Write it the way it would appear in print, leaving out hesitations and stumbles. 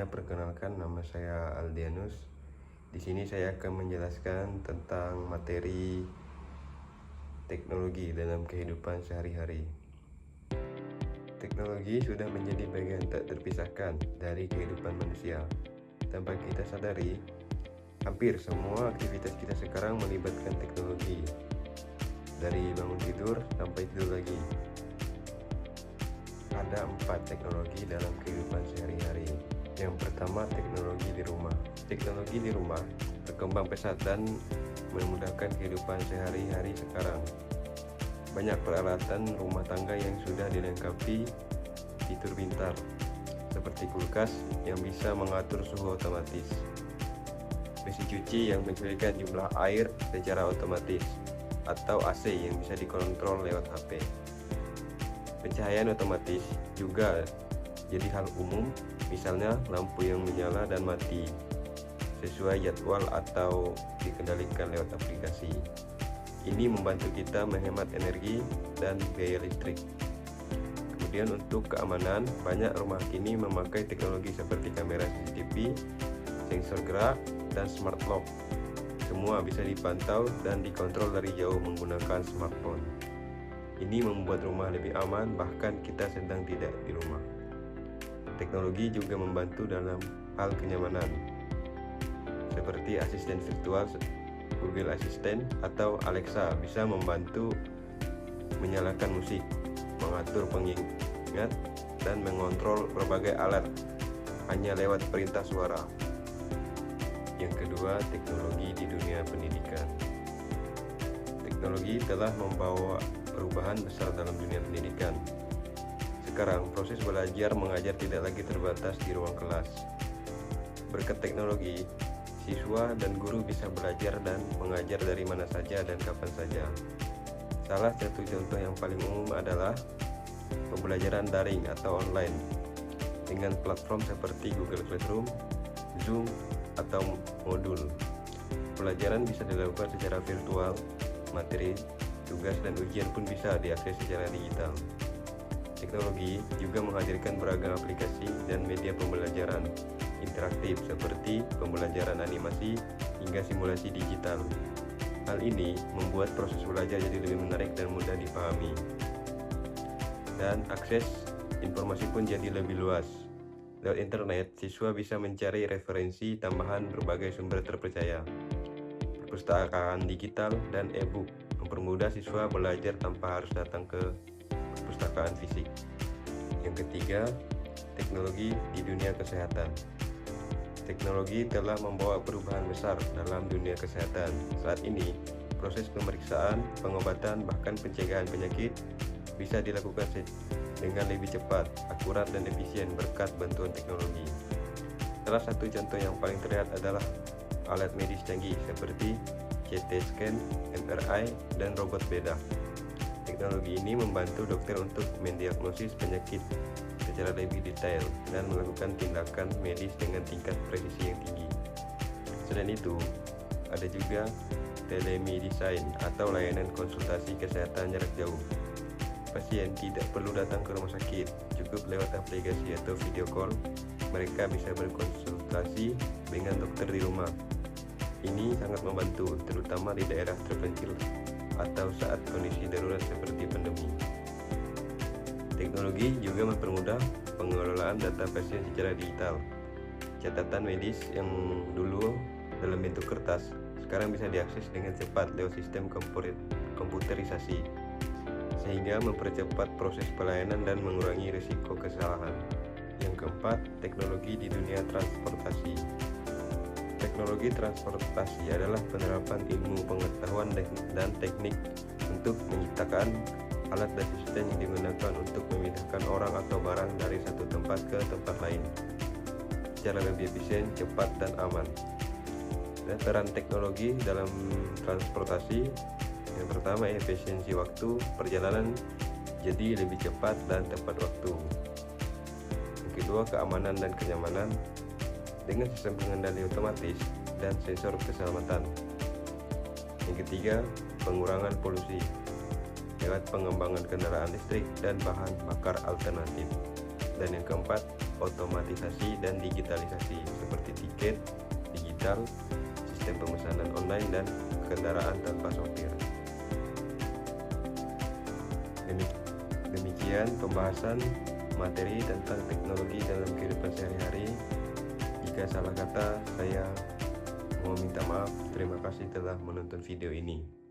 perkenalkan, nama saya Aldianus. Di sini saya akan menjelaskan tentang materi teknologi dalam kehidupan sehari-hari. Teknologi sudah menjadi bagian tak terpisahkan dari kehidupan manusia. Tanpa kita sadari, hampir semua aktivitas kita sekarang melibatkan teknologi. Dari bangun tidur sampai tidur lagi. Ada 4 teknologi dalam kehidupan sehari-hari. Yang pertama, teknologi di rumah. Teknologi di rumah berkembang pesat dan memudahkan kehidupan sehari-hari sekarang. Banyak peralatan rumah tangga yang sudah dilengkapi fitur pintar, seperti kulkas yang bisa mengatur suhu otomatis, mesin cuci yang menyesuaikan jumlah air secara otomatis, atau AC yang bisa dikontrol lewat HP. Pencahayaan otomatis juga jadi hal umum, misalnya lampu yang menyala dan mati sesuai jadwal atau dikendalikan lewat aplikasi. Ini membantu kita menghemat energi dan biaya listrik. Kemudian untuk keamanan, banyak rumah kini memakai teknologi seperti kamera CCTV, sensor gerak, dan smart lock. Semua bisa dipantau dan dikontrol dari jauh menggunakan smartphone. Ini membuat rumah lebih aman bahkan kita sedang tidak di rumah. Teknologi juga membantu dalam hal kenyamanan, seperti asisten virtual Google Assistant atau Alexa bisa membantu menyalakan musik, mengatur pengingat, dan mengontrol berbagai alat hanya lewat perintah suara. Yang kedua, teknologi di dunia pendidikan. Teknologi telah membawa perubahan besar dalam dunia pendidikan. Sekarang, proses belajar mengajar tidak lagi terbatas di ruang kelas. Berkat teknologi, siswa dan guru bisa belajar dan mengajar dari mana saja dan kapan saja. Salah satu contoh yang paling umum adalah pembelajaran daring atau online dengan platform seperti Google Classroom, Zoom, atau modul. Pelajaran bisa dilakukan secara virtual, materi, tugas, dan ujian pun bisa diakses secara digital. Teknologi juga menghadirkan beragam aplikasi dan media pembelajaran interaktif seperti pembelajaran animasi hingga simulasi digital. Hal ini membuat proses belajar jadi lebih menarik dan mudah dipahami. Dan akses informasi pun jadi lebih luas. Lewat internet, siswa bisa mencari referensi tambahan berbagai sumber terpercaya. Perpustakaan digital dan e-book mempermudah siswa belajar tanpa harus datang ke perpustakaan fisik. Yang ketiga, teknologi di dunia kesehatan. Teknologi telah membawa perubahan besar dalam dunia kesehatan. Saat ini, proses pemeriksaan, pengobatan, bahkan pencegahan penyakit bisa dilakukan dengan lebih cepat, akurat, dan efisien berkat bantuan teknologi. Salah satu contoh yang paling terlihat adalah alat medis canggih seperti CT scan, MRI, dan robot bedah. Teknologi ini membantu dokter untuk mendiagnosis penyakit secara lebih detail dan melakukan tindakan medis dengan tingkat presisi yang tinggi. Selain itu, ada juga telemedicine atau layanan konsultasi kesehatan jarak jauh. Pasien tidak perlu datang ke rumah sakit, cukup lewat aplikasi atau video call, mereka bisa berkonsultasi dengan dokter di rumah. Ini sangat membantu, terutama di daerah terpencil atau saat kondisi darurat seperti pandemi. Teknologi juga mempermudah pengelolaan data pasien secara digital. Catatan medis yang dulu dalam bentuk kertas, sekarang bisa diakses dengan cepat lewat sistem komputerisasi, sehingga mempercepat proses pelayanan dan mengurangi risiko kesalahan. Yang keempat, teknologi di dunia transportasi. Teknologi transportasi adalah penerapan ilmu pengetahuan dan teknik untuk menciptakan alat dan sistem yang digunakan untuk memindahkan orang atau barang dari satu tempat ke tempat lain secara lebih efisien, cepat, dan aman. Dan peran teknologi dalam transportasi, yang pertama, efisiensi waktu perjalanan jadi lebih cepat dan tepat waktu. Yang kedua, keamanan dan kenyamanan dengan sistem pengendali otomatis dan sensor keselamatan. Yang ketiga, pengurangan polusi lewat pengembangan kendaraan listrik dan bahan bakar alternatif. Dan yang keempat, otomatisasi dan digitalisasi seperti tiket digital, sistem pemesanan online, dan kendaraan tanpa sopir. Demikian pembahasan materi tentang teknologi dalam kehidupan sehari-hari. Jika salah kata, saya mau minta maaf. Terima kasih telah menonton video ini.